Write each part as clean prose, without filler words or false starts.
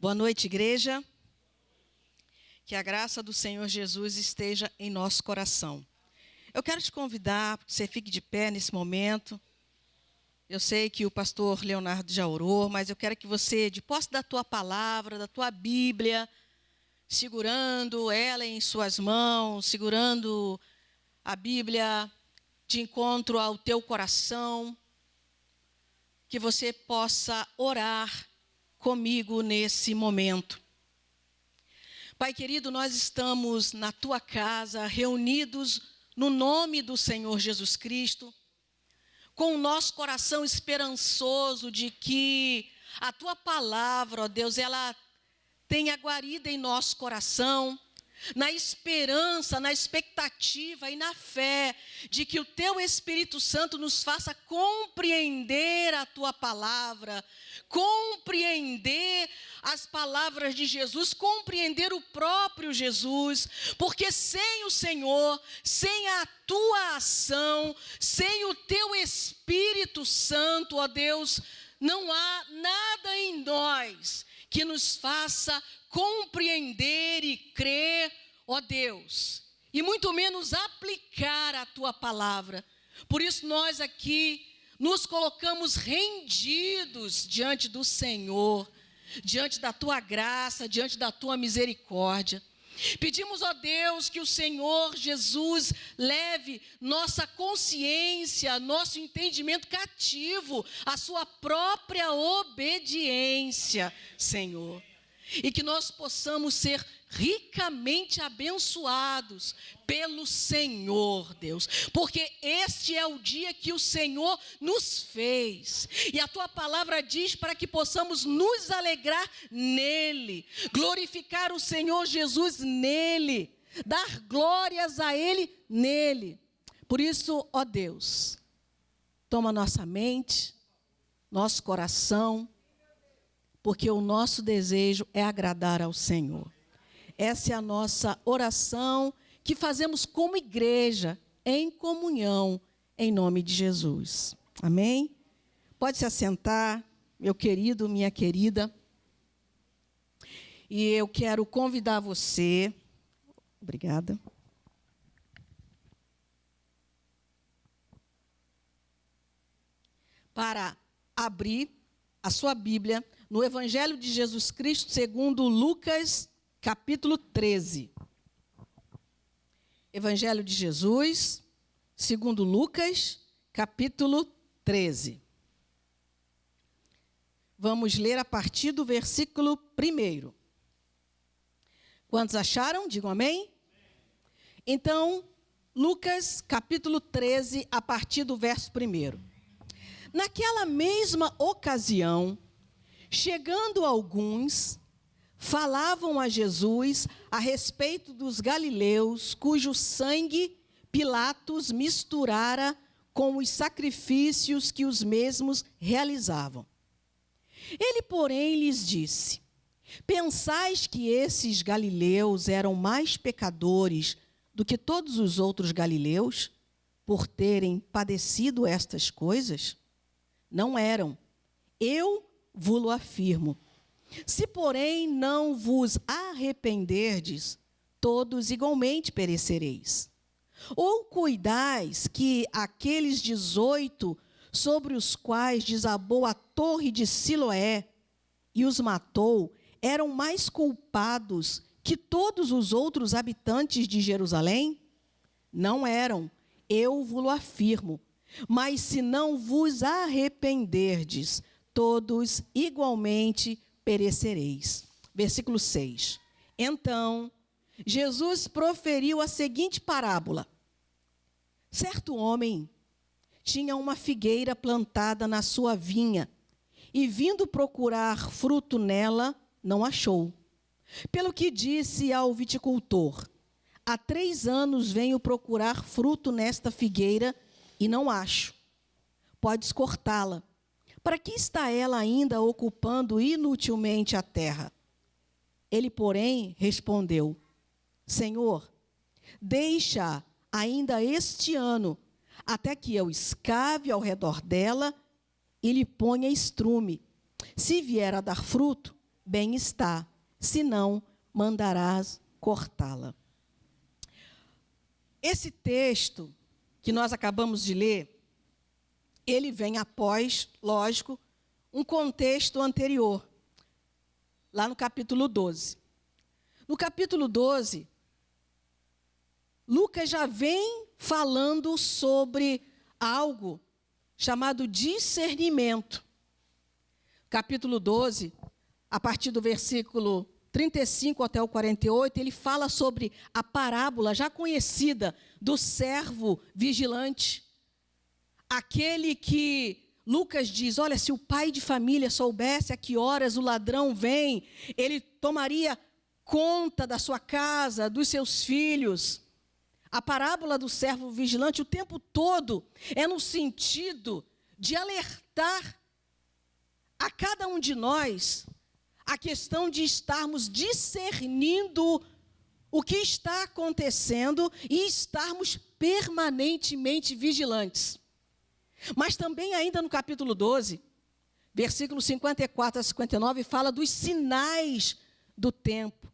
Boa noite, igreja. Que a graça do Senhor Jesus esteja em nosso coração. Eu quero te convidar para que você fique de pé nesse momento. Eu sei que o pastor Leonardo já orou, mas eu quero que você, de posse da tua palavra, da tua Bíblia, segurando ela em suas mãos, segurando a Bíblia de encontro ao teu coração, que você possa orar comigo nesse momento. Pai querido, nós estamos na tua casa, reunidos no nome do Senhor Jesus Cristo, com o nosso coração esperançoso de que a tua palavra, ó Deus, ela tenha guarida em nosso coração, na esperança, na expectativa e na fé de que o teu Espírito Santo nos faça compreender a tua palavra, compreender as palavras de Jesus, compreender o próprio Jesus, porque sem o Senhor, sem a tua ação, sem o teu Espírito Santo, ó Deus, não há nada em nós que nos faça compreender e crer, ó Deus, e muito menos aplicar a tua palavra. Por isso nós aqui nos colocamos rendidos diante do Senhor, diante da tua graça, diante da tua misericórdia. Pedimos, ó Deus, que o Senhor Jesus leve nossa consciência, nosso entendimento cativo à sua própria obediência, Senhor. E que nós possamos ser ricamente abençoados pelo Senhor, Deus. Porque este é o dia que o Senhor nos fez. E a tua palavra diz para que possamos nos alegrar nele, glorificar o Senhor Jesus nele, dar glórias a ele nele. Por isso, ó Deus, toma nossa mente, nosso coração, porque o nosso desejo é agradar ao Senhor. Essa é a nossa oração que fazemos como igreja, em comunhão, em nome de Jesus. Amém? Pode se assentar, meu querido, minha querida. E eu quero convidar você, obrigada, para abrir a sua Bíblia no Evangelho de Jesus Cristo segundo Lucas, capítulo 13. Evangelho de Jesus, segundo Lucas, capítulo 13. Vamos ler a partir do versículo 1. Quantos acharam? Digam amém. Então, Lucas, capítulo 13, a partir do verso 1. Naquela mesma ocasião, chegando alguns, falavam a Jesus a respeito dos galileus, cujo sangue Pilatos misturara com os sacrifícios que os mesmos realizavam. Ele, porém, lhes disse: pensais que esses galileus eram mais pecadores do que todos os outros galileus, por terem padecido estas coisas? Não eram. Eu vos afirmo. Se, porém, não vos arrependerdes, todos igualmente perecereis. Ou cuidais que aqueles 18 sobre os quais desabou a torre de Siloé e os matou, eram mais culpados que todos os outros habitantes de Jerusalém? Não eram, eu vos afirmo. Mas se não vos arrependerdes, todos igualmente perecereis. Versículo 6. Então, Jesus proferiu a seguinte parábola. Certo homem tinha uma figueira plantada na sua vinha, e vindo procurar fruto nela, não achou. Pelo que disse ao viticultor: há 3 anos venho procurar fruto nesta figueira, e não acho. Podes cortá-la. Para que está ela ainda ocupando inutilmente a terra? Ele, porém, respondeu: Senhor, deixa ainda este ano, até que eu escave ao redor dela e lhe ponha estrume. Se vier a dar fruto, bem está, senão mandarás cortá-la. Esse texto que nós acabamos de ler, ele vem após, lógico, um contexto anterior, lá no capítulo 12. No capítulo 12, Lucas já vem falando sobre algo chamado discernimento. Capítulo 12, a partir do versículo 35 até o 48, ele fala sobre a parábola já conhecida do servo vigilante. Aquele que Lucas diz, olha, se o pai de família soubesse a que horas o ladrão vem, ele tomaria conta da sua casa, dos seus filhos. A parábola do servo vigilante o tempo todo é no sentido de alertar a cada um de nós a questão de estarmos discernindo o que está acontecendo e estarmos permanentemente vigilantes. Mas também ainda no capítulo 12, versículos 54 a 59, fala dos sinais do tempo.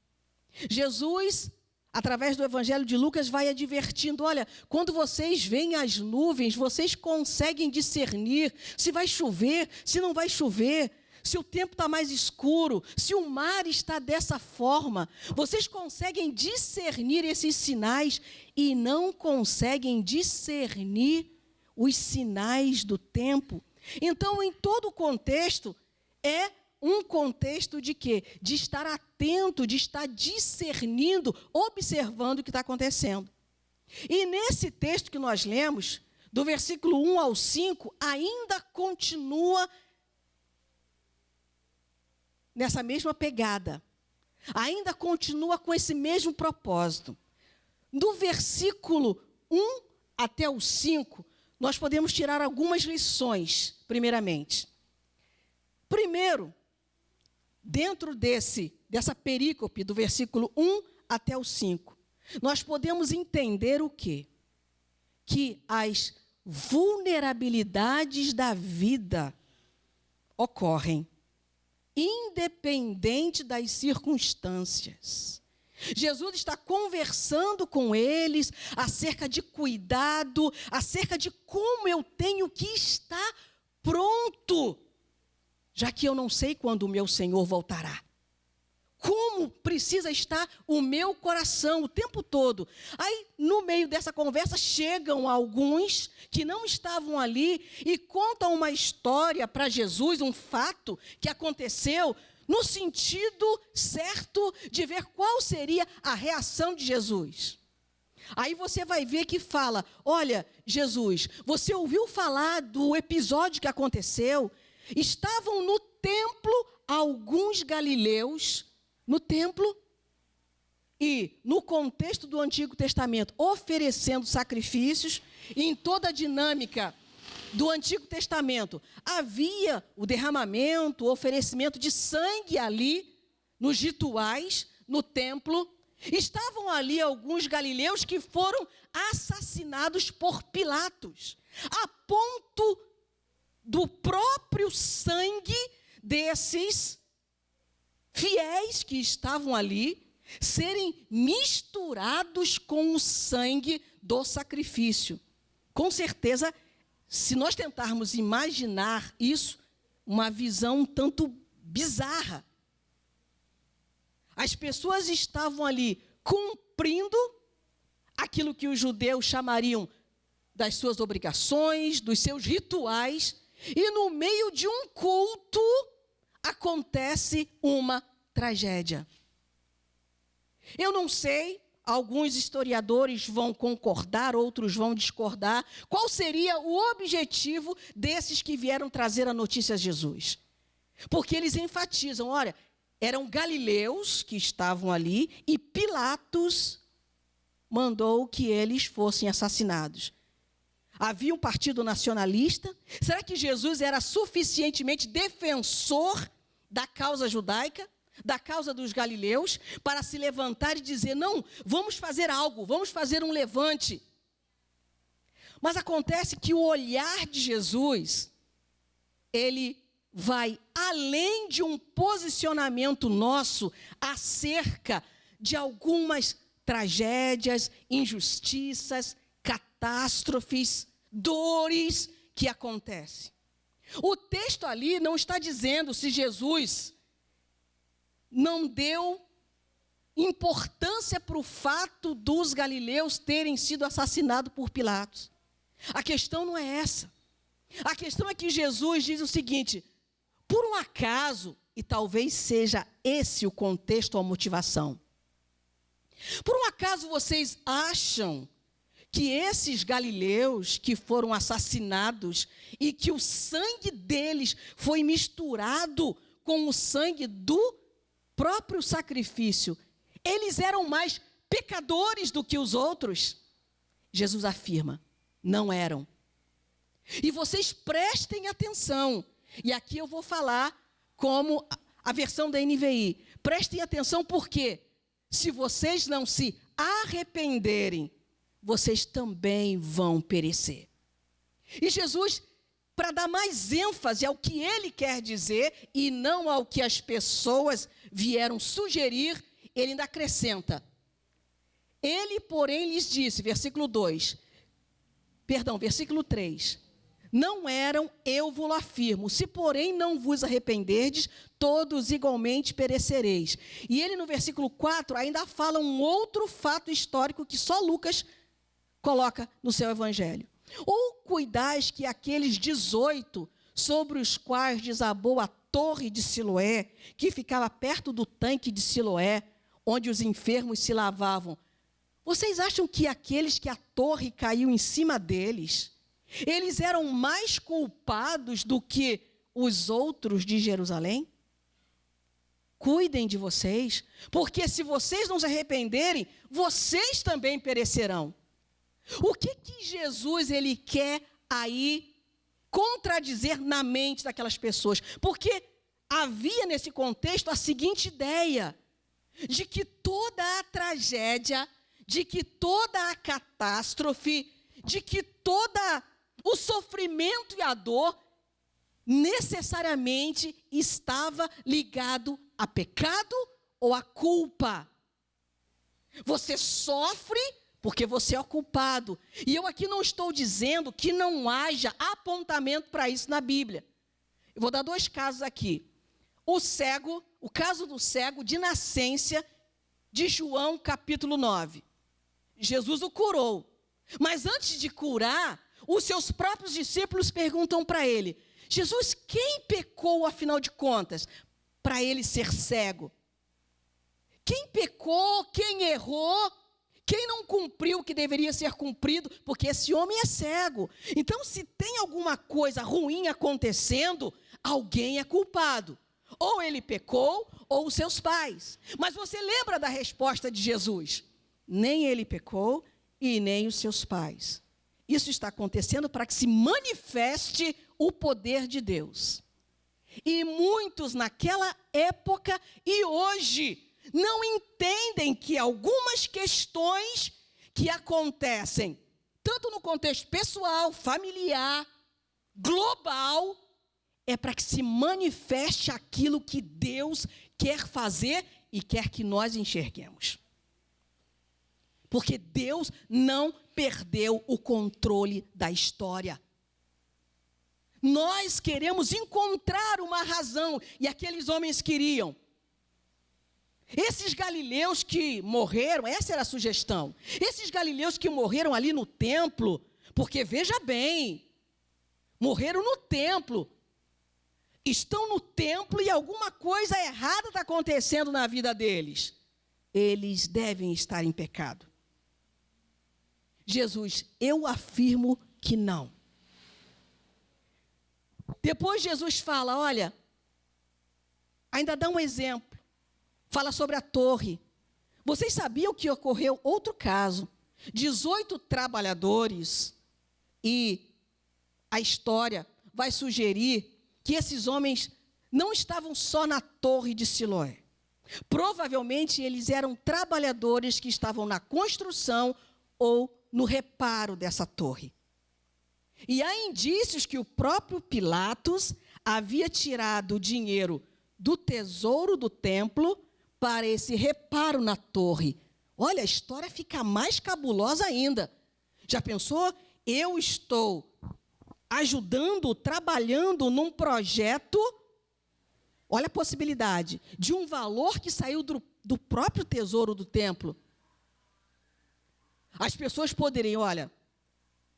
Jesus, através do Evangelho de Lucas, vai advertindo, olha, quando vocês veem as nuvens, vocês conseguem discernir se vai chover, se não vai chover, se o tempo está mais escuro, se o mar está dessa forma. Vocês conseguem discernir esses sinais e não conseguem discernir os sinais do tempo. Então, em todo o contexto, é um contexto de quê? De estar atento, de estar discernindo, observando o que está acontecendo. E nesse texto que nós lemos, do versículo 1 ao 5, ainda continua nessa mesma pegada. Ainda continua com esse mesmo propósito. Do versículo 1 até o 5, nós podemos tirar algumas lições, primeiramente. Primeiro, dentro dessa perícope, do versículo 1 até o 5, nós podemos entender o quê? Que as vulnerabilidades da vida ocorrem, independente das circunstâncias. Jesus está conversando com eles acerca de cuidado, acerca de como eu tenho que estar pronto, já que eu não sei quando o meu Senhor voltará. Como precisa estar o meu coração o tempo todo. Aí, no meio dessa conversa, chegam alguns que não estavam ali e contam uma história para Jesus, um fato que aconteceu, no sentido certo de ver qual seria a reação de Jesus. Aí você vai ver que fala, olha, Jesus, você ouviu falar do episódio que aconteceu? Estavam no templo alguns galileus, no templo, e no contexto do Antigo Testamento, oferecendo sacrifícios, e em toda a dinâmica do Antigo Testamento, havia o derramamento, o oferecimento de sangue ali, nos rituais, no templo. Estavam ali alguns galileus que foram assassinados por Pilatos, a ponto do próprio sangue desses fiéis que estavam ali serem misturados com o sangue do sacrifício. Com certeza, se nós tentarmos imaginar isso, uma visão um tanto bizarra. As pessoas estavam ali cumprindo aquilo que os judeus chamariam das suas obrigações, dos seus rituais, e no meio de um culto acontece uma tragédia. Eu não sei, alguns historiadores vão concordar, outros vão discordar, qual seria o objetivo desses que vieram trazer a notícia a Jesus. Porque eles enfatizam, olha, eram galileus que estavam ali e Pilatos mandou que eles fossem assassinados. Havia um partido nacionalista. Será que Jesus era suficientemente defensor da causa judaica, da causa dos galileus, para se levantar e dizer, não, vamos fazer algo, vamos fazer um levante? Mas acontece que o olhar de Jesus, ele vai além de um posicionamento nosso acerca de algumas tragédias, injustiças, catástrofes, dores que acontecem. O texto ali não está dizendo se Jesus não deu importância para o fato dos galileus terem sido assassinados por Pilatos. A questão não é essa. A questão é que Jesus diz o seguinte: por um acaso, e talvez seja esse o contexto ou a motivação, por um acaso vocês acham que esses galileus que foram assassinados e que o sangue deles foi misturado com o sangue do próprio sacrifício, eles eram mais pecadores do que os outros? Jesus afirma: não eram. E vocês prestem atenção, e aqui eu vou falar como a versão da NVI. Prestem atenção, porque se vocês não se arrependerem, vocês também vão perecer. E Jesus, para dar mais ênfase ao que ele quer dizer e não ao que as pessoas vieram sugerir, ele ainda acrescenta: ele, porém, lhes disse, versículo 3, não eram, eu vos afirmo, se porém não vos arrependerdes, todos igualmente perecereis. E ele no versículo 4 ainda fala um outro fato histórico que só Lucas coloca no seu evangelho. Ou cuidais que aqueles 18 sobre os quais desabou a torre de Siloé, que ficava perto do tanque de Siloé, onde os enfermos se lavavam, vocês acham que aqueles que a torre caiu em cima deles, eles eram mais culpados do que os outros de Jerusalém? Cuidem de vocês, porque se vocês não se arrependerem, vocês também perecerão. O que Jesus ele quer aí contradizer na mente daquelas pessoas? Porque havia nesse contexto a seguinte ideia, de que toda a tragédia, de que toda a catástrofe, de que todo o sofrimento e a dor necessariamente estava ligado a pecado ou a culpa. Você sofre porque você é o culpado. E eu aqui não estou dizendo que não haja apontamento para isso na Bíblia. Eu vou dar 2 casos aqui. O caso do cego de nascença de João capítulo 9. Jesus o curou. Mas antes de curar, os seus próprios discípulos perguntam para ele: Jesus, quem pecou afinal de contas para ele ser cego? Quem pecou, quem errou, quem não cumpriu o que deveria ser cumprido? Porque esse homem é cego. Então, se tem alguma coisa ruim acontecendo, alguém é culpado. Ou ele pecou, ou os seus pais. Mas você lembra da resposta de Jesus? Nem ele pecou e nem os seus pais. Isso está acontecendo para que se manifeste o poder de Deus. E muitos naquela época e hoje não entendem que algumas questões que acontecem, tanto no contexto pessoal, familiar, global, é para que se manifeste aquilo que Deus quer fazer e quer que nós enxerguemos. Porque Deus não perdeu o controle da história. Nós queremos encontrar uma razão, e aqueles homens queriam. Esses galileus que morreram, essa era a sugestão. Esses galileus que morreram ali no templo, porque veja bem, morreram no templo. Estão no templo e alguma coisa errada está acontecendo na vida deles. Eles devem estar em pecado. Jesus, eu afirmo que não. Depois Jesus fala, olha, ainda dá um exemplo. Fala sobre a torre. Vocês sabiam que ocorreu outro caso? 18 trabalhadores, e a história vai sugerir que esses homens não estavam só na torre de Siloé. Provavelmente eles eram trabalhadores que estavam na construção ou no reparo dessa torre. E há indícios que o próprio Pilatos havia tirado o dinheiro do tesouro do templo para esse reparo na torre. Olha, a história fica mais cabulosa ainda. Já pensou? Eu estou ajudando, trabalhando num projeto, olha a possibilidade, de um valor que saiu do próprio tesouro do templo. As pessoas poderiam, olha,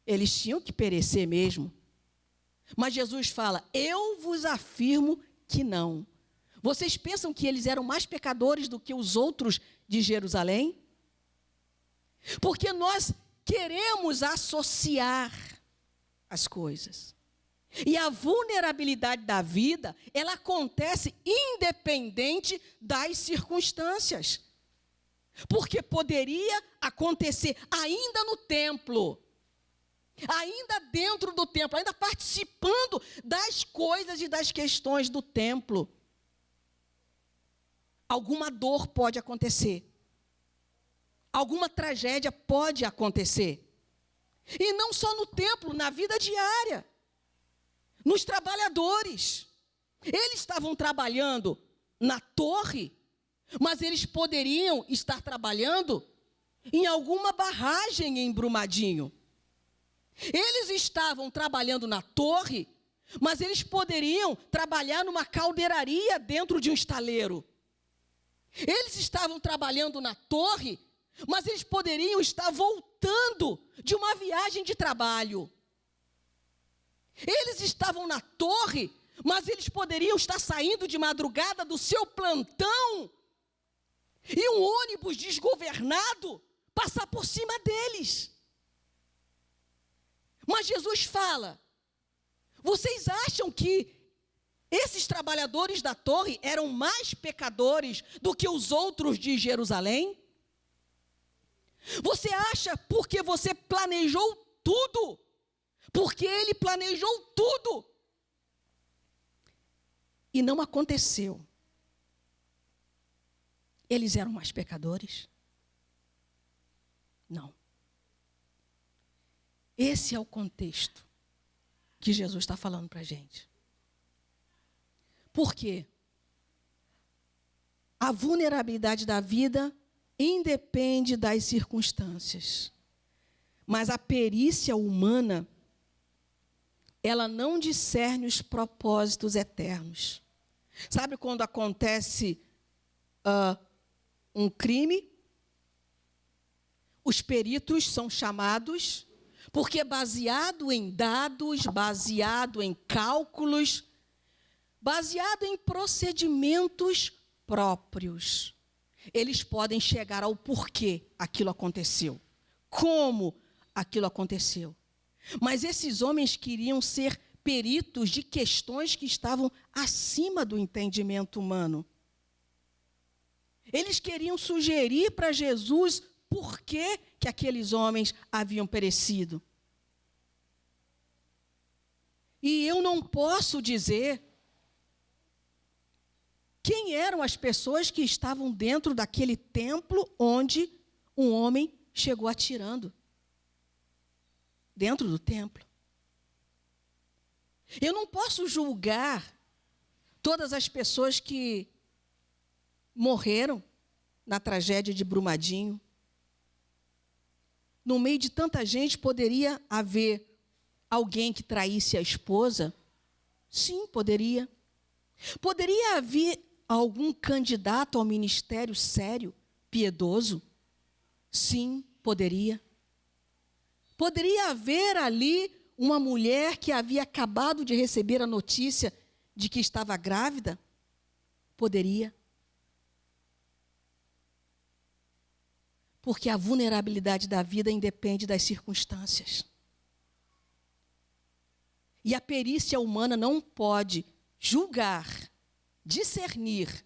eles tinham que perecer mesmo. Mas Jesus fala, eu vos afirmo que não. Vocês pensam que eles eram mais pecadores do que os outros de Jerusalém? Porque nós queremos associar as coisas. E a vulnerabilidade da vida, ela acontece independente das circunstâncias. Porque poderia acontecer ainda no templo, ainda dentro do templo, ainda participando das coisas e das questões do templo. Alguma dor pode acontecer. Alguma tragédia pode acontecer. E não só no templo, na vida diária. Nos trabalhadores. Eles estavam trabalhando na torre, mas eles poderiam estar trabalhando em alguma barragem em Brumadinho. Eles estavam trabalhando na torre, mas eles poderiam trabalhar numa caldeiraria dentro de um estaleiro. Eles estavam trabalhando na torre, mas eles poderiam estar voltando de uma viagem de trabalho. Eles estavam na torre, mas eles poderiam estar saindo de madrugada do seu plantão e um ônibus desgovernado passar por cima deles. Mas Jesus fala, vocês acham que esses trabalhadores da torre eram mais pecadores do que os outros de Jerusalém? Você acha porque você planejou tudo, porque ele planejou tudo, e não aconteceu, eles eram mais pecadores? Não. Esse é o contexto que Jesus está falando para a gente. Por quê? A vulnerabilidade da vida independe das circunstâncias. Mas a perícia humana, ela não discerne os propósitos eternos. Sabe quando acontece um crime? Os peritos são chamados, porque baseado em dados, baseado em cálculos, baseado em procedimentos próprios, eles podem chegar ao porquê aquilo aconteceu, como aquilo aconteceu. Mas esses homens queriam ser peritos de questões que estavam acima do entendimento humano. Eles queriam sugerir para Jesus por que aqueles homens haviam perecido. E eu não posso dizer quem eram as pessoas que estavam dentro daquele templo onde um homem chegou atirando. Dentro do templo. Eu não posso julgar todas as pessoas que morreram na tragédia de Brumadinho. No meio de tanta gente, poderia haver alguém que traísse a esposa? Sim, poderia. Poderia haver algum candidato ao ministério sério, piedoso? Sim, poderia. Poderia haver ali uma mulher que havia acabado de receber a notícia de que estava grávida? Poderia. Porque a vulnerabilidade da vida independe das circunstâncias. E a perícia humana não pode julgar, discernir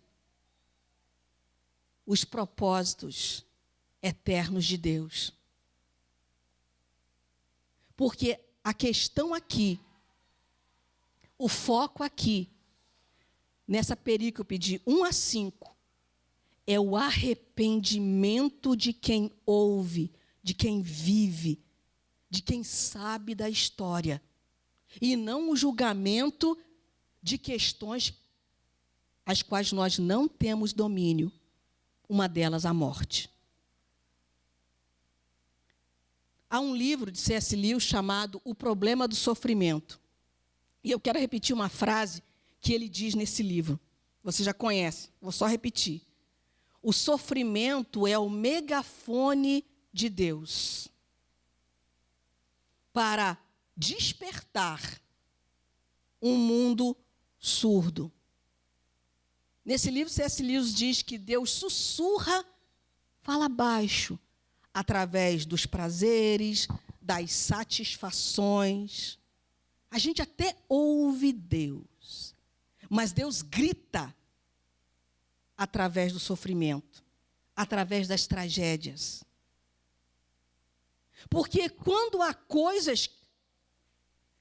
os propósitos eternos de Deus. Porque a questão aqui, o foco aqui, nessa perícope de 1 a 5, é o arrependimento de quem ouve, de quem vive, de quem sabe da história. E não o julgamento de questões as quais nós não temos domínio, uma delas a morte. Há um livro de C.S. Lewis chamado O Problema do Sofrimento. E eu quero repetir uma frase que ele diz nesse livro. Você já conhece, vou só repetir. O sofrimento é o megafone de Deus para despertar um mundo surdo. Nesse livro, C.S. Lewis diz que Deus sussurra, fala baixo, através dos prazeres, das satisfações. A gente até ouve Deus, mas Deus grita através do sofrimento, através das tragédias. Porque quando há coisas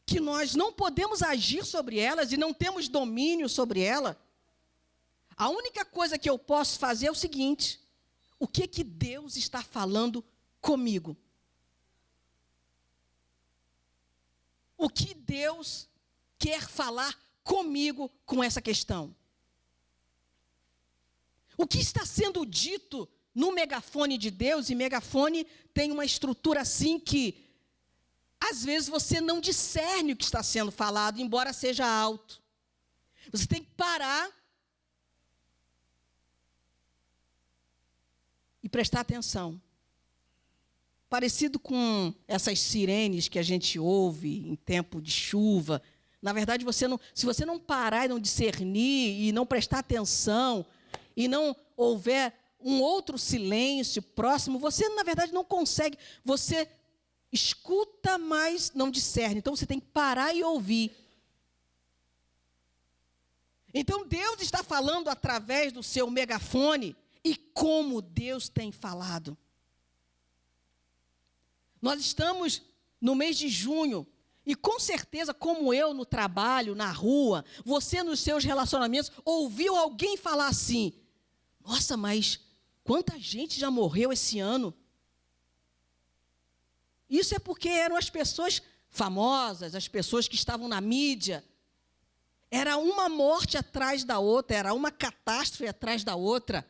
que nós não podemos agir sobre elas e não temos domínio sobre elas, a única coisa que eu posso fazer é o seguinte: o que Deus está falando comigo? O que Deus quer falar comigo com essa questão? O que está sendo dito no megafone de Deus? E megafone tem uma estrutura assim que, às vezes, você não discerne o que está sendo falado, embora seja alto. Você tem que parar e prestar atenção. Parecido com essas sirenes que a gente ouve em tempo de chuva. Na verdade, se você não parar e não discernir e não prestar atenção e não houver um outro silêncio próximo, você, na verdade, não consegue. Você escuta, mas não discerne. Então, você tem que parar e ouvir. Então, Deus está falando através do seu megafone. E como Deus tem falado. Nós estamos no mês de junho, e com certeza, como eu no trabalho, na rua, você nos seus relacionamentos, ouviu alguém falar assim: nossa, mas quanta gente já morreu esse ano? Isso é porque eram as pessoas famosas, as pessoas que estavam na mídia. Era uma morte atrás da outra, era uma catástrofe atrás da outra.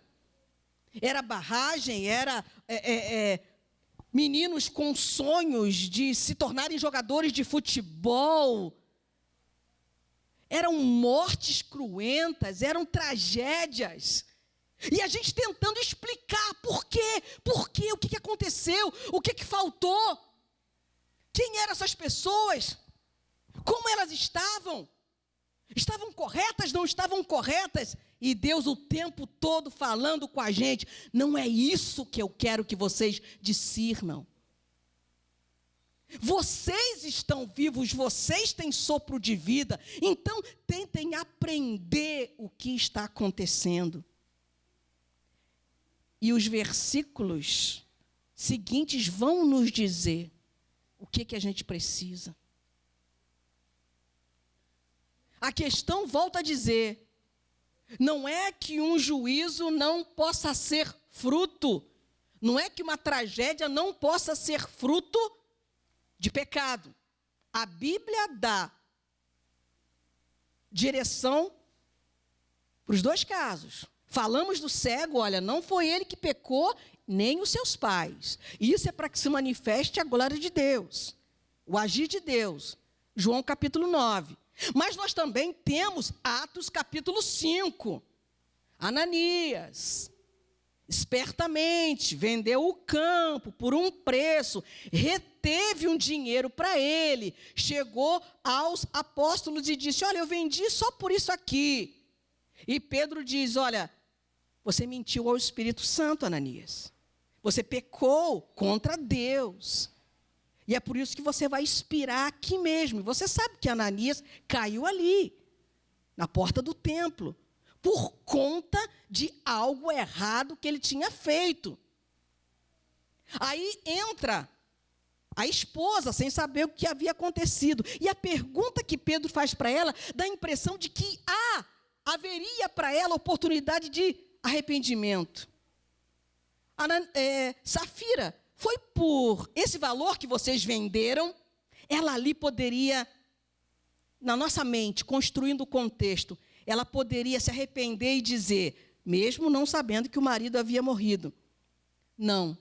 Era barragem, era meninos com sonhos de se tornarem jogadores de futebol. Eram mortes cruentas, eram tragédias. E a gente tentando explicar por quê, o que aconteceu, o que faltou. Quem eram essas pessoas? Como elas estavam? Estavam corretas, não estavam corretas? E Deus o tempo todo falando com a gente: não é isso que eu quero que vocês discernam. Vocês estão vivos, vocês têm sopro de vida, então tentem aprender o que está acontecendo. E os versículos seguintes vão nos dizer o que a gente precisa. A questão, volta a dizer, não é que um juízo não possa ser fruto, não é que uma tragédia não possa ser fruto de pecado. A Bíblia dá direção para os dois casos. Falamos do cego, olha, não foi ele que pecou, nem os seus pais. Isso é para que se manifeste a glória de Deus, o agir de Deus. João capítulo 9. Mas nós também temos Atos capítulo 5. Ananias, espertamente, vendeu o campo por um preço, reteve um dinheiro para ele, chegou aos apóstolos e disse: olha, eu vendi só por isso aqui. E Pedro diz: olha, você mentiu ao Espírito Santo, Ananias. Você pecou contra Deus. E é por isso que você vai expirar aqui mesmo. E você sabe que Ananias caiu ali, na porta do templo, por conta de algo errado que ele tinha feito. Aí entra a esposa, sem saber o que havia acontecido. E a pergunta que Pedro faz para ela dá a impressão de que haveria para ela oportunidade de arrependimento. Safira, foi por esse valor que vocês venderam? Ela ali poderia na nossa mente, construindo o contexto, ela poderia se arrepender e dizer, mesmo não sabendo que o marido havia morrido. Não.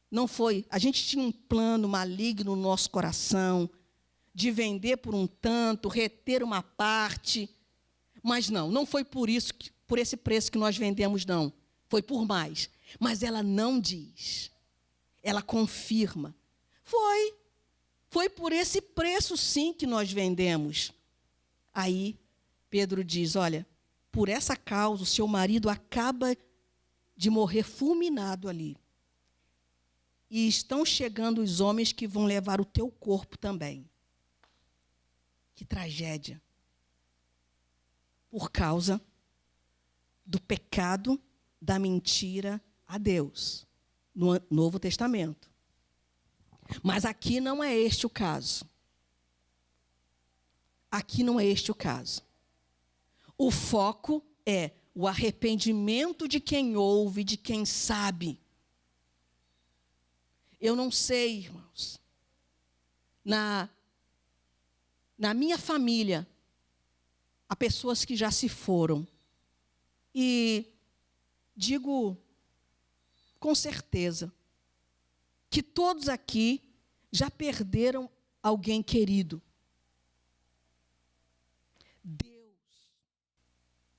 Não foi. A gente tinha um plano maligno no nosso coração, de vender por um tanto, reter uma parte. Mas não foi por isso, por esse preço que nós vendemos, não. Foi por mais. Mas ela não diz. Ela confirma. Foi por esse preço, sim, que nós vendemos. Aí, Pedro diz, olha, por essa causa, o seu marido acaba de morrer fulminado ali. E estão chegando os homens que vão levar o teu corpo também. Que tragédia. Por causa do pecado da mentira a Deus, no Novo Testamento. Mas aqui não é este o caso. Aqui não é este o caso. O foco é o arrependimento de quem ouve, de quem sabe. Eu não sei, irmãos. Na minha família, há pessoas que já se foram. E digo com certeza que todos aqui já perderam alguém querido. Deus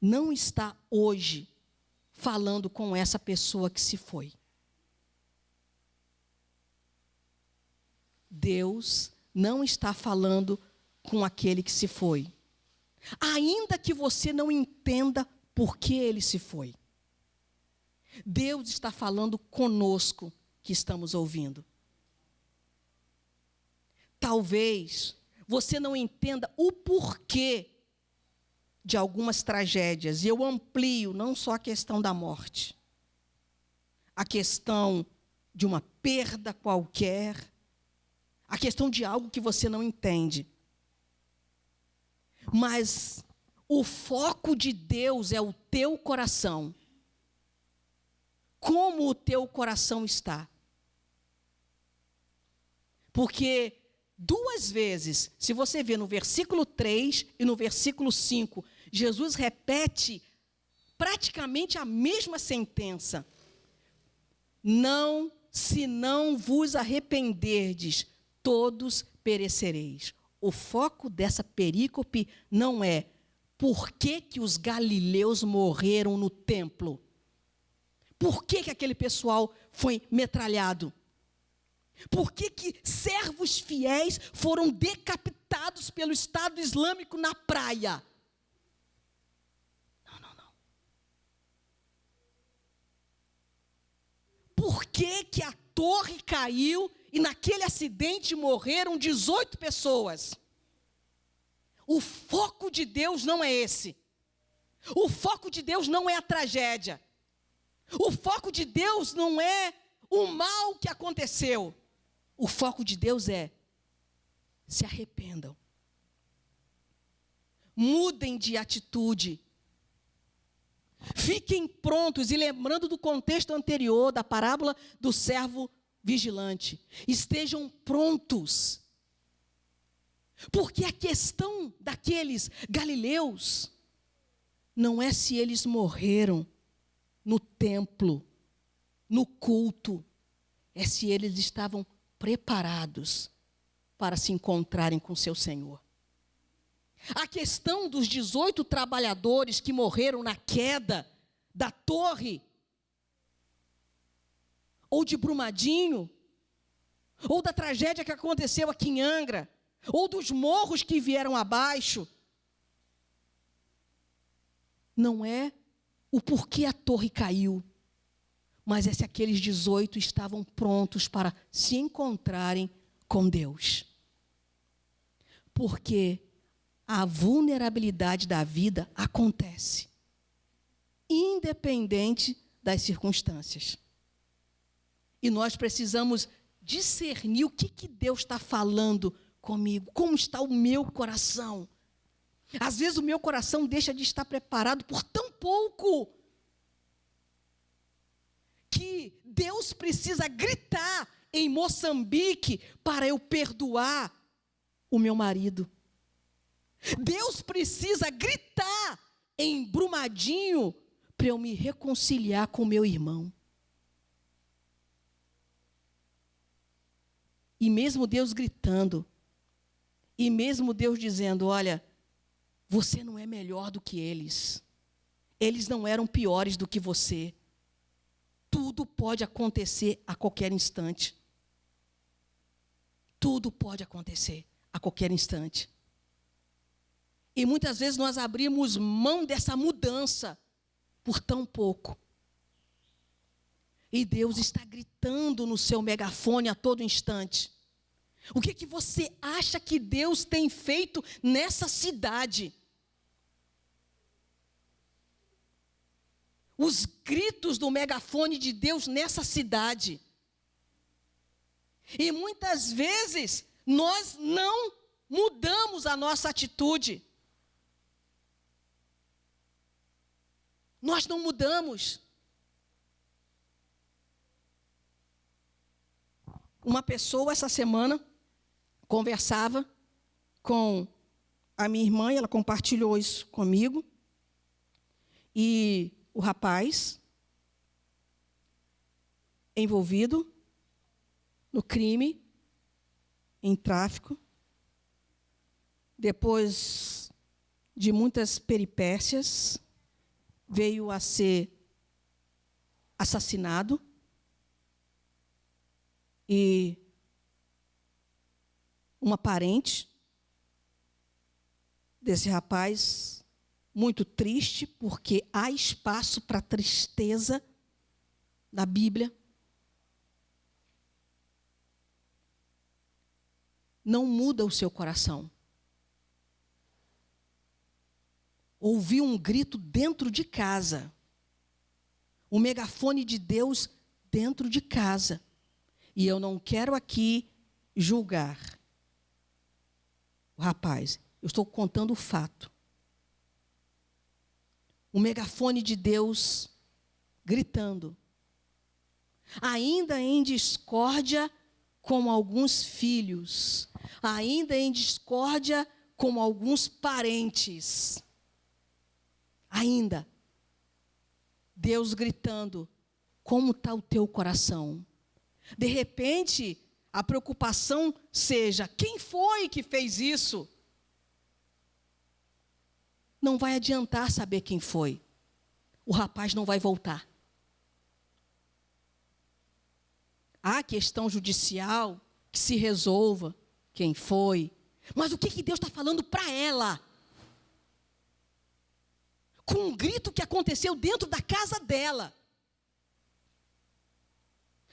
não está hoje falando com essa pessoa que se foi. Deus não está falando com aquele que se foi. Ainda que você não entenda por que ele se foi. Deus está falando conosco que estamos ouvindo. Talvez você não entenda o porquê de algumas tragédias. E eu amplio não só a questão da morte. A questão de uma perda qualquer. A questão de algo que você não entende. Mas o foco de Deus é o teu coração. Como o teu coração está? Porque 2 vezes, se você ver no versículo 3 e no versículo 5, Jesus repete praticamente a mesma sentença. Não, se não vos arrependerdes, todos perecereis. O foco dessa perícope não é por que os galileus morreram no templo. Por que aquele pessoal foi metralhado? Por que servos fiéis foram decapitados pelo Estado Islâmico na praia? Não. Por que a torre caiu e naquele acidente morreram 18 pessoas? O foco de Deus não é esse. O foco de Deus não é a tragédia. O foco de Deus não é o mal que aconteceu. O foco de Deus é: se arrependam. Mudem de atitude. Fiquem prontos. E lembrando do contexto anterior, da parábola do servo vigilante. Estejam prontos. Porque a questão daqueles galileus não é se eles morreram no templo, no culto. É se eles estavam preparados para se encontrarem com seu Senhor. A questão dos 18 trabalhadores que morreram na queda da torre, ou de Brumadinho, ou da tragédia que aconteceu aqui em Angra, ou dos morros que vieram abaixo, não é o porquê a torre caiu, mas é se aqueles 18 estavam prontos para se encontrarem com Deus. Porque a vulnerabilidade da vida acontece, independente das circunstâncias. E nós precisamos discernir o que Deus está falando comigo, como está o meu coração. Às vezes o meu coração deixa de estar preparado por tão pouco, que Deus precisa gritar em Moçambique para eu perdoar o meu marido. Deus precisa gritar em Brumadinho para eu me reconciliar com meu irmão. E mesmo Deus gritando, e mesmo Deus dizendo, olha, você não é melhor do que eles. Eles não eram piores do que você. Tudo pode acontecer a qualquer instante. Tudo pode acontecer a qualquer instante. E muitas vezes nós abrimos mão dessa mudança por tão pouco. E Deus está gritando no seu megafone a todo instante. O que você acha que Deus tem feito nessa cidade? Os gritos do megafone de Deus nessa cidade. E muitas vezes nós não mudamos a nossa atitude. Nós não mudamos. Uma pessoa essa semana conversava com a minha irmã, e ela compartilhou isso comigo. E o rapaz envolvido no crime, em tráfico, depois de muitas peripécias, veio a ser assassinado. E uma parente desse rapaz, muito triste, porque há espaço para tristeza na Bíblia. Não muda o seu coração. Ouvi um grito dentro de casa. O megafone de Deus dentro de casa. E eu não quero aqui julgar o rapaz. Eu estou contando o fato. O megafone de Deus gritando. Ainda em discórdia com alguns filhos. Ainda em discórdia com alguns parentes. Ainda. Deus gritando. Como está o teu coração? De repente, a preocupação seja, quem foi que fez isso? Não vai adiantar saber quem foi. O rapaz não vai voltar. Há questão judicial que se resolva quem foi. Mas o que Deus está falando para ela? Com um grito que aconteceu dentro da casa dela.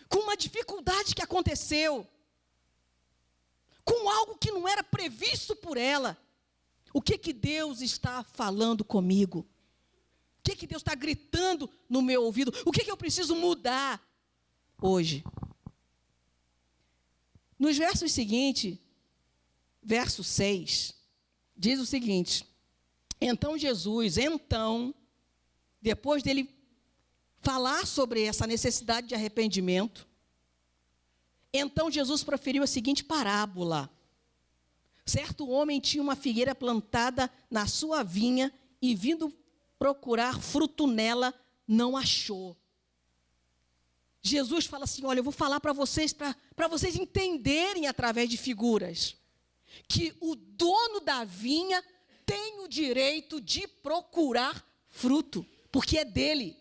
Com uma dificuldade que aconteceu, com algo que não era previsto por ela. O que Deus está falando comigo? O que Deus está gritando no meu ouvido? O que eu preciso mudar hoje? Nos versos seguintes, verso 6, diz o seguinte: então Jesus, depois dele falar sobre essa necessidade de arrependimento, então Jesus proferiu a seguinte parábola. Certo homem tinha uma figueira plantada na sua vinha e vindo procurar fruto nela, não achou. Jesus fala assim, olha, eu vou falar para vocês entenderem através de figuras, que o dono da vinha tem o direito de procurar fruto, porque é dele.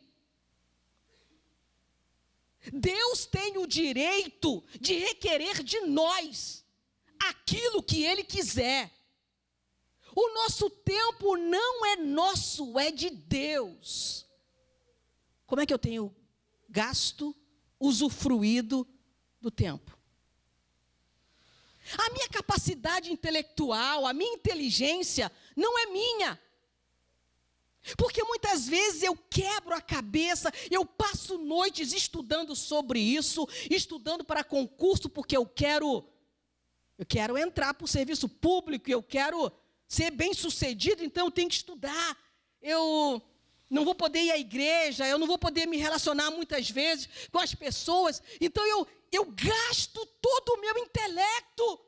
Deus tem o direito de requerer de nós aquilo que Ele quiser. O nosso tempo não é nosso, é de Deus. Como é que eu tenho gasto, usufruído do tempo? A minha capacidade intelectual, a minha inteligência não é minha. Porque muitas vezes eu quebro a cabeça, eu passo noites estudando sobre isso, estudando para concurso, porque eu quero entrar para o serviço público, eu quero ser bem-sucedido, então eu tenho que estudar. Eu não vou poder ir à igreja, eu não vou poder me relacionar muitas vezes com as pessoas, então eu gasto todo o meu intelecto.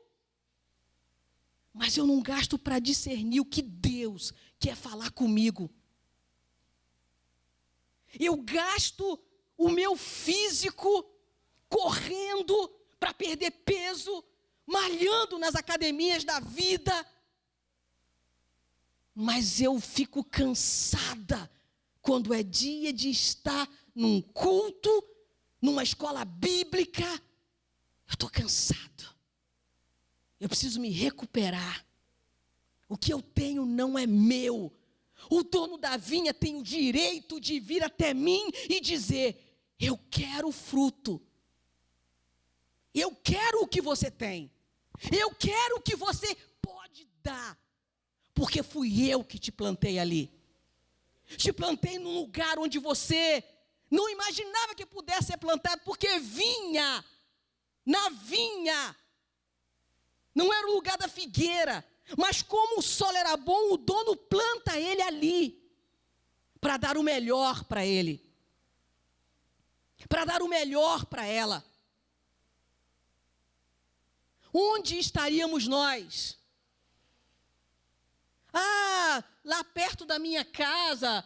mas eu não gasto para discernir o que Deus quer falar comigo. Eu gasto o meu físico correndo para perder peso, malhando nas academias da vida. Mas eu fico cansada quando é dia de estar num culto, numa escola bíblica. Eu estou cansado. Eu preciso me recuperar. O que eu tenho não é meu. O dono da vinha tem o direito de vir até mim e dizer: eu quero fruto. Eu quero o que você tem. Eu quero o que você pode dar. Porque fui eu que te plantei ali. Te plantei num lugar onde você não imaginava que pudesse ser plantado, porque vinha, na vinha, não era o lugar da figueira, mas como o solo era bom, o dono planta ele ali, para dar o melhor para ele, para dar o melhor para ela. Onde estaríamos nós? Lá perto da minha casa,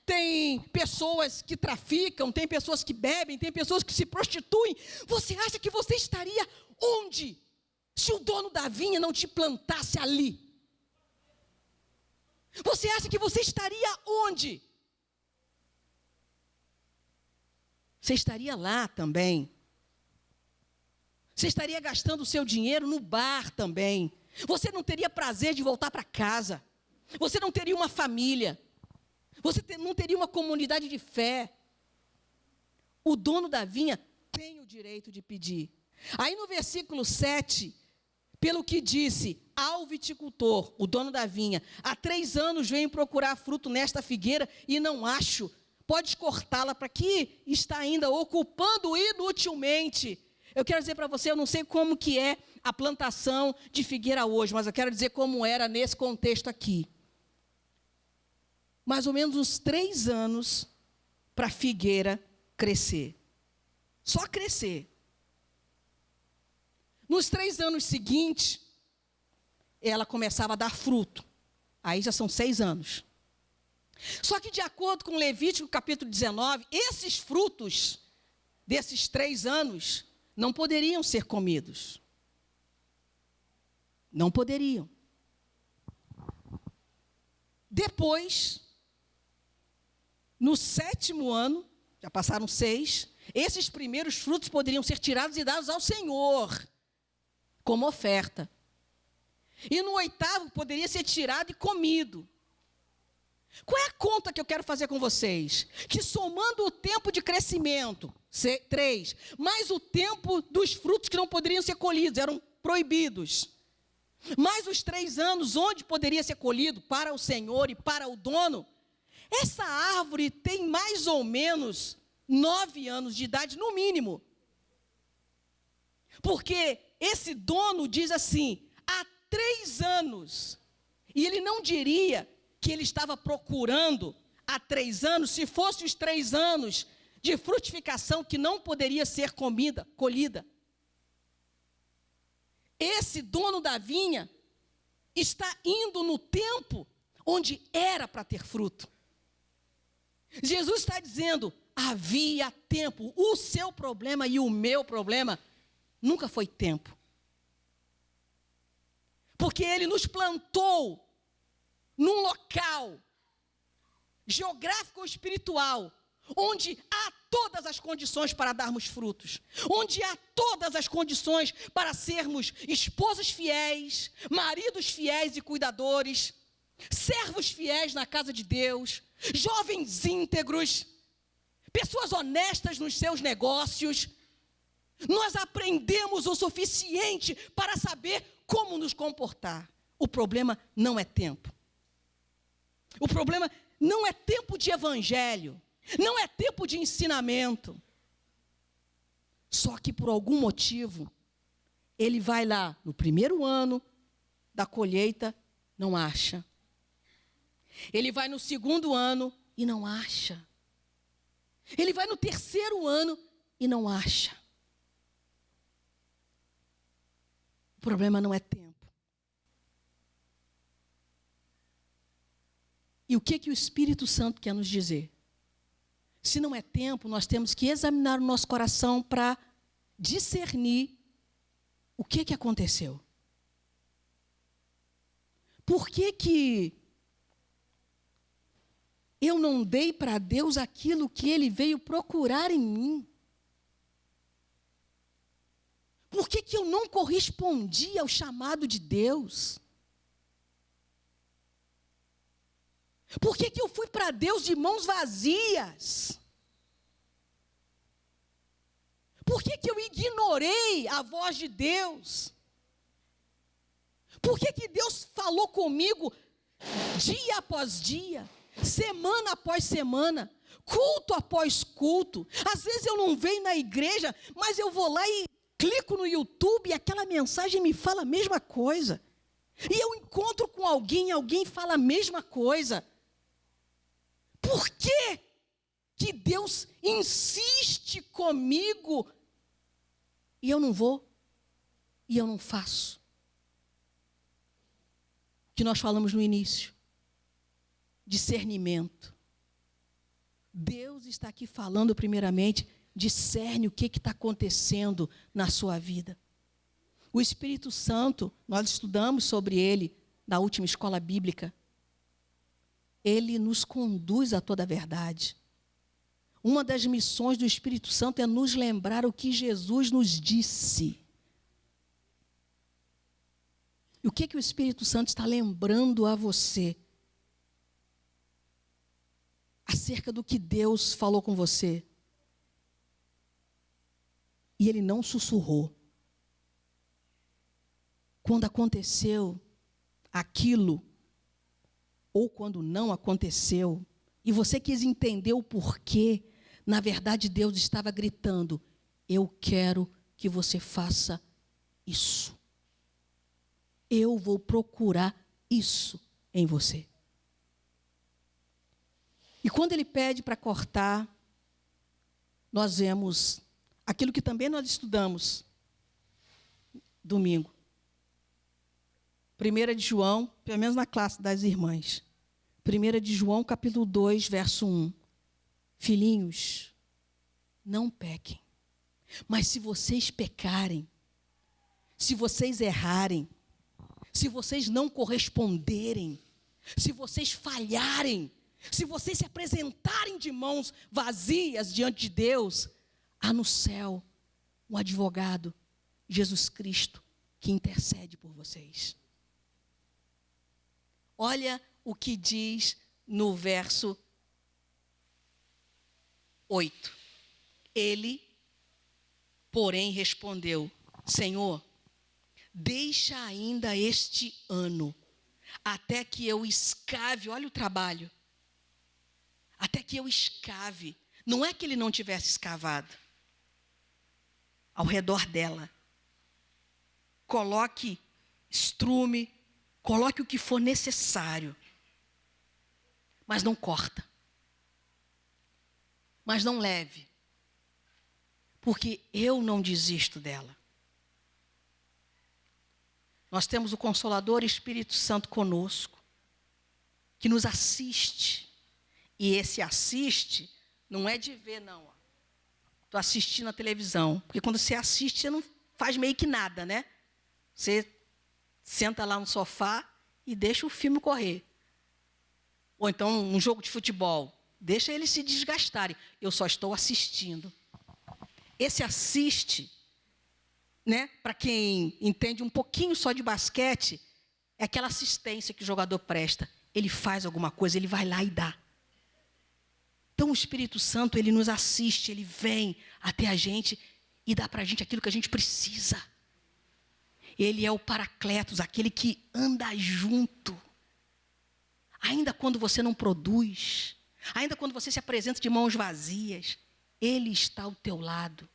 tem pessoas que traficam, tem pessoas que bebem, tem pessoas que se prostituem. Você acha que você estaria onde? Se o dono da vinha não te plantasse ali. Você acha que você estaria onde? Você estaria lá também. Você estaria gastando o seu dinheiro no bar também. Você não teria prazer de voltar para casa. Você não teria uma família. Você não teria uma comunidade de fé. O dono da vinha tem o direito de pedir. Aí no versículo 7, pelo que disse ao viticultor, o dono da vinha: há 3 anos venho procurar fruto nesta figueira e não acho. Podes cortá-la, para que está ainda ocupando inutilmente. Eu quero dizer para você, eu não sei como que é a plantação de figueira hoje, mas eu quero dizer como era nesse contexto aqui. Mais ou menos uns 3 anos para a figueira crescer. Só crescer. Nos 3 anos seguintes, ela começava a dar fruto. Aí já são 6 anos. Só que de acordo com Levítico capítulo 19, esses frutos desses 3 anos não poderiam ser comidos. Não poderiam. Depois, no 7º ano, já passaram 6, esses primeiros frutos poderiam ser tirados e dados ao Senhor, como oferta. E no 8º poderia ser tirado e comido. Qual é a conta que eu quero fazer com vocês? Que somando o tempo de crescimento, 3, mais o tempo dos frutos que não poderiam ser colhidos, eram proibidos, mais os 3 anos onde poderia ser colhido para o Senhor e para o dono, essa árvore tem mais ou menos 9 anos de idade, no mínimo. Porque esse dono diz assim: há 3 anos. E ele não diria que ele estava procurando há 3 anos, se fosse os 3 anos de frutificação que não poderia ser colhida. Esse dono da vinha está indo no tempo onde era para ter fruto. Jesus está dizendo: havia tempo. O seu problema e o meu problema nunca foi tempo. Porque ele nos plantou num local geográfico ou espiritual, onde há todas as condições para darmos frutos, onde há todas as condições para sermos esposas fiéis, maridos fiéis e cuidadores, servos fiéis na casa de Deus, jovens íntegros, pessoas honestas nos seus negócios. Nós aprendemos o suficiente para saber como nos comportar. O problema não é tempo. O problema não é tempo de evangelho, não é tempo de ensinamento. Só que por algum motivo, ele vai lá no 1º ano da colheita, não acha. Ele vai no 2º ano e não acha. Ele vai no 3º ano e não acha. O problema não é tempo. E o que o Espírito Santo quer nos dizer? Se não é tempo, nós temos que examinar o nosso coração para discernir o que aconteceu. Por que eu não dei para Deus aquilo que Ele veio procurar em mim? Por que eu não correspondi ao chamado de Deus? Por que eu fui para Deus de mãos vazias? Por que eu ignorei a voz de Deus? Por que Deus falou comigo dia após dia, semana após semana, culto após culto? Às vezes eu não venho na igreja, mas eu vou lá e clico no YouTube e aquela mensagem me fala a mesma coisa. E eu encontro com alguém fala a mesma coisa. Por que Deus insiste comigo e eu não vou, e eu não faço? O que nós falamos no início, discernimento. Deus está aqui falando primeiramente, discerne o que está acontecendo na sua vida. O Espírito Santo, nós estudamos sobre ele na última escola bíblica. Ele nos conduz a toda a verdade. Uma das missões do Espírito Santo é nos lembrar o que Jesus nos disse. E o que o Espírito Santo está lembrando a você? Acerca do que Deus falou com você. E Ele não sussurrou. Quando aconteceu aquilo, ou quando não aconteceu, e você quis entender o porquê, na verdade Deus estava gritando: eu quero que você faça isso. Eu vou procurar isso em você. E quando Ele pede para cortar, nós vemos aquilo que também nós estudamos domingo. 1 de João, pelo menos na classe das irmãs. 1 de João, capítulo 2, verso 1. Filhinhos, não pequem. Mas se vocês pecarem, se vocês errarem, se vocês não corresponderem, se vocês falharem, se vocês se apresentarem de mãos vazias diante de Deus, há no céu um advogado, Jesus Cristo, que intercede por vocês. Olha o que diz no verso 8. Ele, porém, respondeu: Senhor, deixa ainda este ano, até que eu escave, olha o trabalho, até que eu escave. Não é que ele não tivesse escavado. Ao redor dela. Coloque estrume, coloque o que for necessário. Mas não corta. Mas não leve. Porque eu não desisto dela. Nós temos o Consolador Espírito Santo conosco, que nos assiste. E esse assiste não é de ver, não. Estou assistindo a televisão. Porque quando você assiste, você não faz meio que nada, né? Você senta lá no sofá e deixa o filme correr. Ou então um jogo de futebol. Deixa eles se desgastarem. Eu só estou assistindo. Esse assiste, né, para quem entende um pouquinho só de basquete, é aquela assistência que o jogador presta. Ele faz alguma coisa, ele vai lá e dá. Então o Espírito Santo, ele nos assiste, ele vem até a gente e dá para a gente aquilo que a gente precisa. Ele é o Paracletos, aquele que anda junto. Ainda quando você não produz, ainda quando você se apresenta de mãos vazias, Ele está ao teu lado.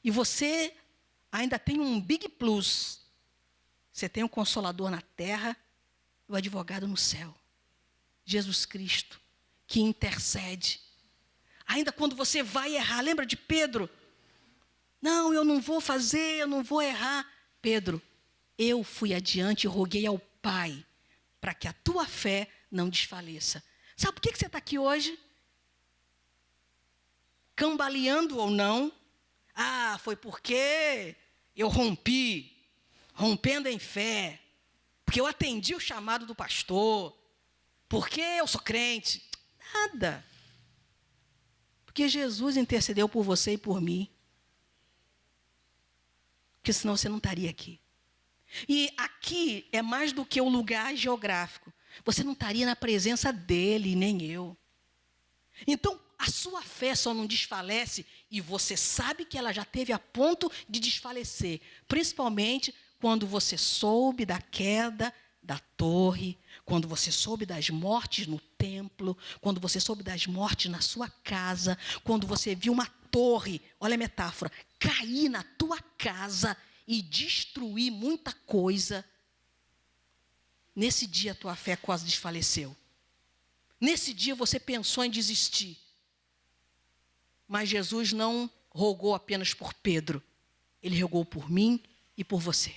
E você ainda tem um big plus. Você tem um Consolador na terra e o advogado no céu. Jesus Cristo, que intercede. Ainda quando você vai errar, lembra de Pedro? Não, eu não vou fazer, eu não vou errar. Pedro, eu fui adiante e roguei ao Pai para que a tua fé não desfaleça. Sabe por que você está aqui hoje? Cambaleando ou não? Ah, foi porque eu rompendo em fé, porque eu atendi o chamado do pastor, porque eu sou crente. Nada. Porque Jesus intercedeu por você e por mim. Porque senão você não estaria aqui. E aqui é mais do que o lugar geográfico. Você não estaria na presença dele, nem eu. Então, a sua fé só não desfalece, e você sabe que ela já teve a ponto de desfalecer, principalmente quando você soube da queda da torre, quando você soube das mortes no templo, quando você soube das mortes na sua casa, quando você viu uma torre, olha a metáfora, cair na tua casa e destruir muita coisa. Nesse dia a tua fé quase desfaleceu. Nesse dia você pensou em desistir. Mas Jesus não rogou apenas por Pedro. Ele rogou por mim e por você.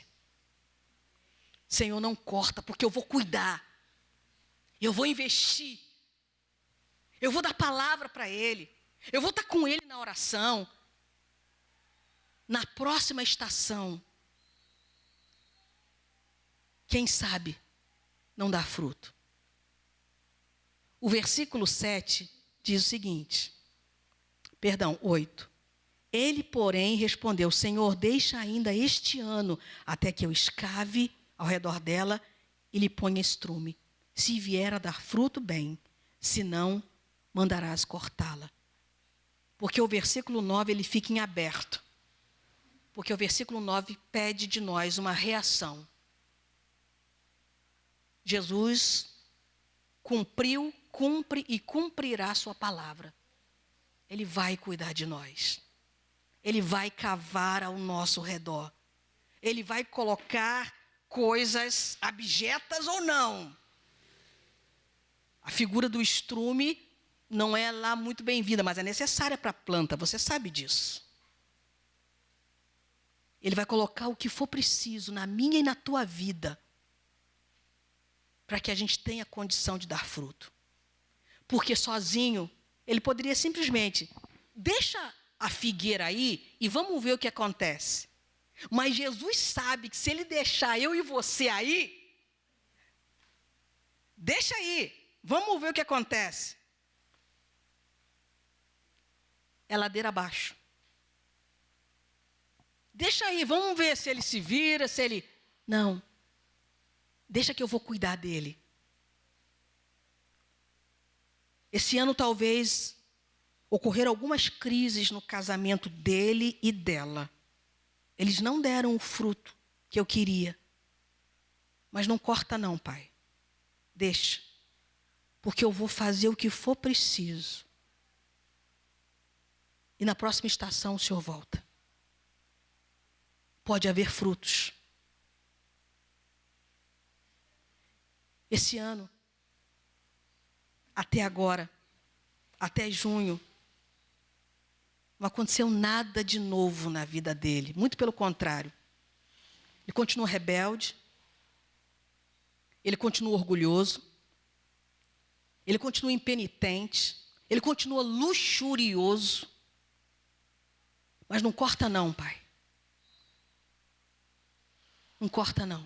Senhor, não corta, porque eu vou cuidar. Eu vou investir. Eu vou dar palavra para ele. Eu vou estar com ele na oração. Na próxima estação. Quem sabe não dá fruto. O versículo 7 diz o seguinte. 8. Ele, porém, respondeu: Senhor, deixa ainda este ano, até que eu escave ao redor dela e lhe ponha estrume. Se vier a dar fruto, bem. Se não, mandarás cortá-la. Porque o versículo 9, ele fica em aberto. Porque o versículo 9 pede de nós uma reação. Jesus cumpriu, cumpre e cumprirá a sua palavra. Ele vai cuidar de nós. Ele vai cavar ao nosso redor. Ele vai colocar coisas abjetas ou não. A figura do estrume não é lá muito bem-vinda, mas é necessária para a planta, você sabe disso. Ele vai colocar o que for preciso na minha e na tua vida, para que a gente tenha condição de dar fruto. Porque sozinho, ele poderia simplesmente, deixa a figueira aí e vamos ver o que acontece. Mas Jesus sabe que se ele deixar eu e você aí, deixa aí, vamos ver o que acontece. É ladeira abaixo. Deixa aí, vamos ver se ele se vira, se ele... Não, deixa que eu vou cuidar dele. Esse ano talvez ocorreram algumas crises no casamento dele e dela. Eles não deram o fruto que eu queria. Mas não corta não, pai. Deixa. Porque eu vou fazer o que for preciso. E na próxima estação o senhor volta. Pode haver frutos. Esse ano, até agora, até junho, não aconteceu nada de novo na vida dele. Muito pelo contrário. Ele continua rebelde. Ele continua orgulhoso. Ele continua impenitente. Ele continua luxurioso. Mas não corta não, pai. Não corta não.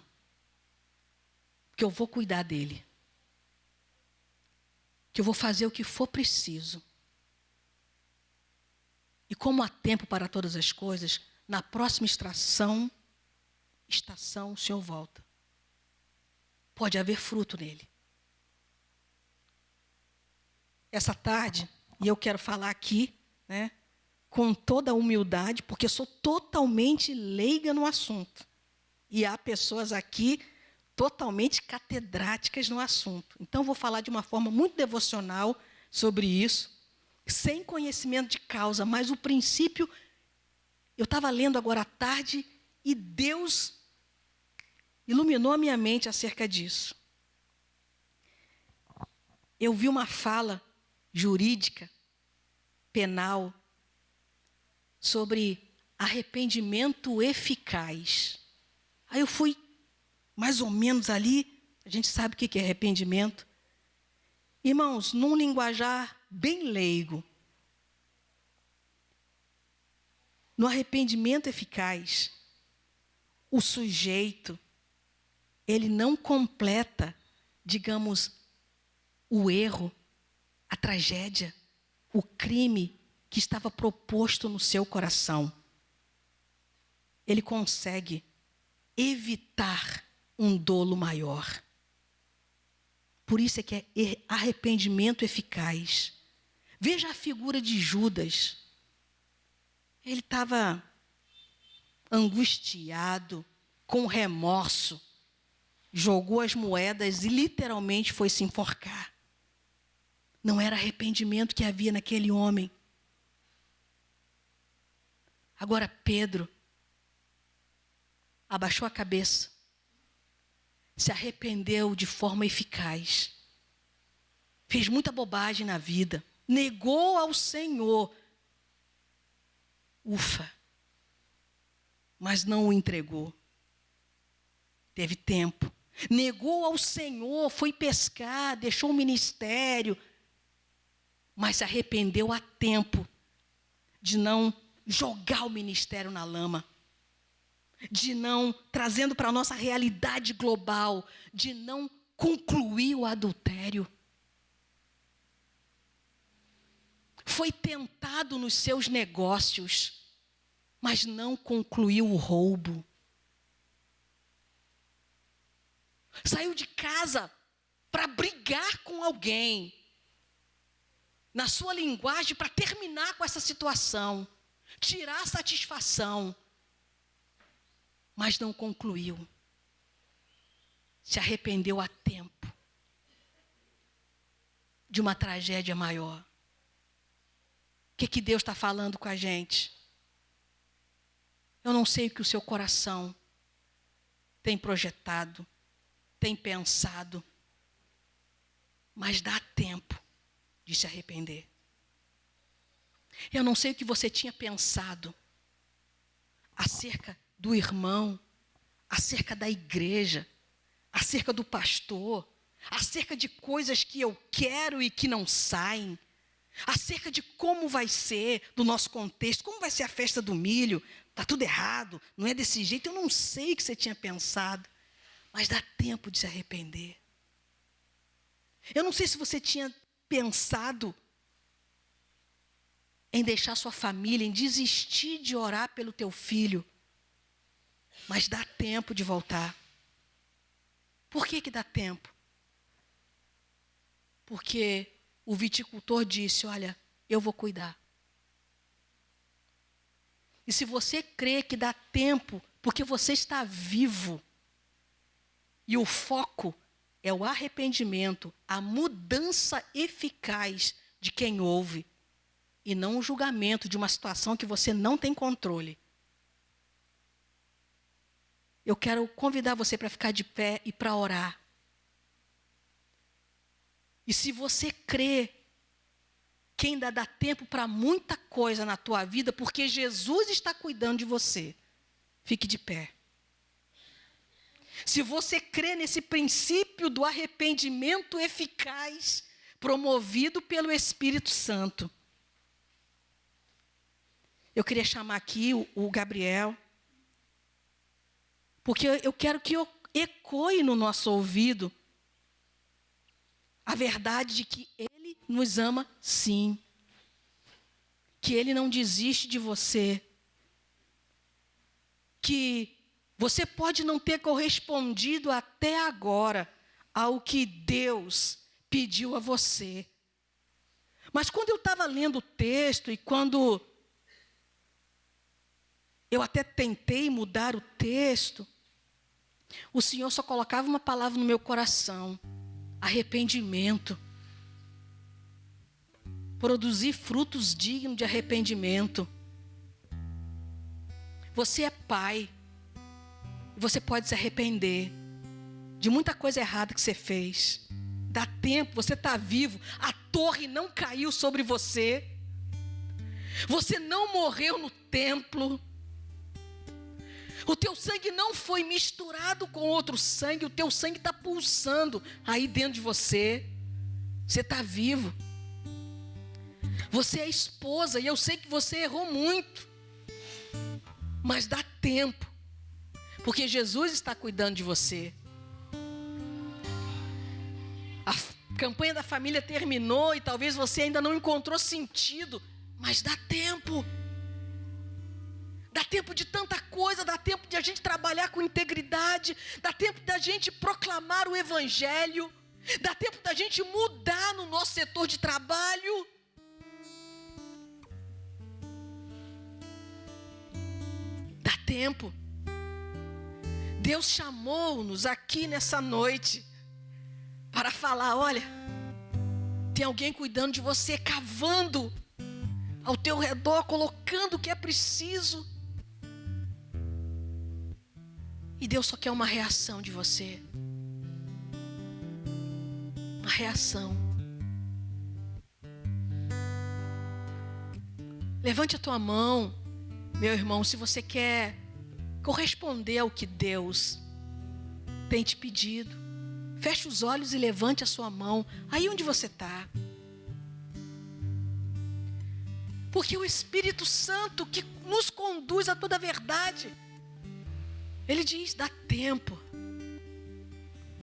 Porque eu vou cuidar dele. Que eu vou fazer o que for preciso. E como há tempo para todas as coisas, na próxima estação o senhor volta. Pode haver fruto nele. Essa tarde, e eu quero falar aqui, né, com toda a humildade, porque sou totalmente leiga no assunto. E há pessoas aqui totalmente catedráticas no assunto. Então, vou falar de uma forma muito devocional sobre isso, sem conhecimento de causa, mas o princípio, eu estava lendo agora à tarde e Deus iluminou a minha mente acerca disso. Eu vi uma fala jurídica, penal, sobre arrependimento eficaz. Aí eu fui mais ou menos ali, a gente sabe o que é arrependimento. Irmãos, num linguajar bem leigo, no arrependimento eficaz, o sujeito, ele não completa, digamos, o erro, a tragédia, o crime que estava proposto no seu coração. Ele consegue evitar um dolo maior. Por isso é que é arrependimento eficaz. Veja a figura de Judas. Ele estava angustiado, com remorso, jogou as moedas e literalmente foi se enforcar. Não era arrependimento que havia naquele homem. Agora Pedro abaixou a cabeça, se arrependeu de forma eficaz, fez muita bobagem na vida, negou ao Senhor. Ufa, mas não o entregou. Teve tempo. Negou ao Senhor, foi pescar, deixou o ministério, mas se arrependeu a tempo de não jogar o ministério na lama, de não, trazendo para a nossa realidade global, de não concluir o adultério. Foi tentado nos seus negócios, mas não concluiu o roubo. Saiu de casa para brigar com alguém, na sua linguagem, para terminar com essa situação, tirar a satisfação, mas não concluiu. Se arrependeu a tempo de uma tragédia maior. O que Deus está falando com a gente? Eu não sei o que o seu coração tem projetado, tem pensado, mas dá tempo de se arrepender. Eu não sei o que você tinha pensado acerca do irmão, acerca da igreja, acerca do pastor, acerca de coisas que eu quero e que não saem, acerca de como vai ser do nosso contexto, como vai ser a festa do milho. Está tudo errado, não é desse jeito. Eu não sei o que você tinha pensado, mas dá tempo de se arrepender. Eu não sei se você tinha pensado em deixar sua família, em desistir de orar pelo teu filho, mas dá tempo de voltar. Por que dá tempo? Porque o viticultor disse: olha, eu vou cuidar. E se você crê que dá tempo, porque você está vivo, e o foco é o arrependimento, a mudança eficaz de quem ouve, e não o julgamento de uma situação que você não tem controle. Eu quero convidar você para ficar de pé e para orar. E se você crê que ainda dá tempo para muita coisa na tua vida, porque Jesus está cuidando de você, fique de pé. Se você crê nesse princípio do arrependimento eficaz, promovido pelo Espírito Santo, eu queria chamar aqui o Gabriel, porque eu quero que ecoe no nosso ouvido a verdade de que Ele nos ama sim, que Ele não desiste de você, que você pode não ter correspondido até agora ao que Deus pediu a você. Mas quando eu estava lendo o texto e quando eu até tentei mudar o texto, o Senhor só colocava uma palavra no meu coração: arrependimento. Produzir frutos dignos de arrependimento. Você é pai. Você pode se arrepender de muita coisa errada que você fez. Dá tempo, você está vivo. A torre não caiu sobre você. Você não morreu no templo. O teu sangue não foi misturado com outro sangue. O teu sangue está pulsando aí dentro de você. Você está vivo. Você é esposa e eu sei que você errou muito. Mas dá tempo. Porque Jesus está cuidando de você. A campanha da família terminou e talvez você ainda não encontrou sentido. Mas dá tempo. Dá tempo de tanta coisa, dá tempo de a gente trabalhar com integridade, dá tempo da gente proclamar o evangelho, dá tempo da gente mudar no nosso setor de trabalho. Dá tempo. Deus chamou-nos aqui nessa noite para falar, olha, tem alguém cuidando de você, cavando ao teu redor, colocando o que é preciso. E Deus só quer uma reação de você. Uma reação. Levante a tua mão, meu irmão, se você quer corresponder ao que Deus tem te pedido. Feche os olhos e levante a sua mão, aí onde você está. Porque o Espírito Santo que nos conduz a toda a verdade, ele diz, dá tempo.